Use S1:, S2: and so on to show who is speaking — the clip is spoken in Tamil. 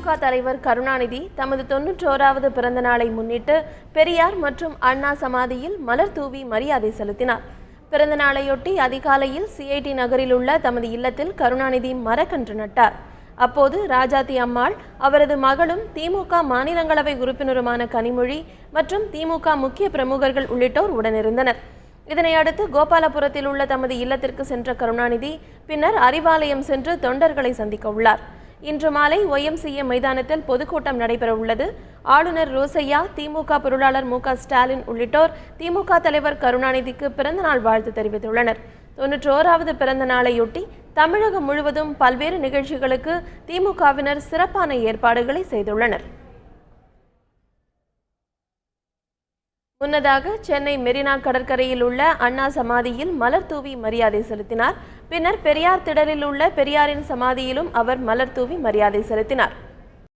S1: திமுக தலைவர் கருணாநிதி தமது 91வது பிறந்த நாளை முன்னிட்டு பெரியார் மற்றும் அண்ணா சமாதியில் மலர் தூவி மரியாதை செலுத்தினார். பிறந்த நாளையொட்டி அதிகாலையில் சிஐடி நகரில் உள்ள தமது இல்லத்தில் கருணாநிதி மரக்கன்று நட்டார். அப்போது ராஜாத்தி அம்மாள், அவரது மகளும் திமுக மாநிலங்களவை உறுப்பினருமான கனிமொழி மற்றும் திமுக முக்கிய பிரமுகர்கள் உள்ளிட்டோர் உடனிருந்தனர். இதனையடுத்து கோபாலபுரத்தில் உள்ள தமது இல்லத்திற்கு சென்ற கருணாநிதி பின்னர் அறிவாலயம் சென்று தொண்டர்களை சந்திக்க உள்ளார். இன்று மாலை YMCA மைதானத்தில் பொதுக்கூட்டம் நடைபெற உள்ளது. ஆளுநர் ரோசையா, திமுக பொருளாளர் மு.க. ஸ்டாலின் உள்ளிட்டோர் திமுக தலைவர் கருணாநிதிக்கு பிறந்தநாள் வாழ்த்து தெரிவித்துள்ளனர். 91வது பிறந்த நாளையொட்டி தமிழகம் முழுவதும் பல்வேறு நிகழ்ச்சிகளுக்கு திமுகவினர் சிறப்பான ஏற்பாடுகளை செய்துள்ளனர். முன்னதாக சென்னை மெரினா கடற்கரையில் உள்ள அண்ணா சமாதியில் மலர் தூவி மரியாதை செலுத்தினார். பின்னர் பெரியார் திடலில் உள்ள பெரியாரின் சமாதியிலும் அவர் மலர் தூவி மரியாதை செலுத்தினார்.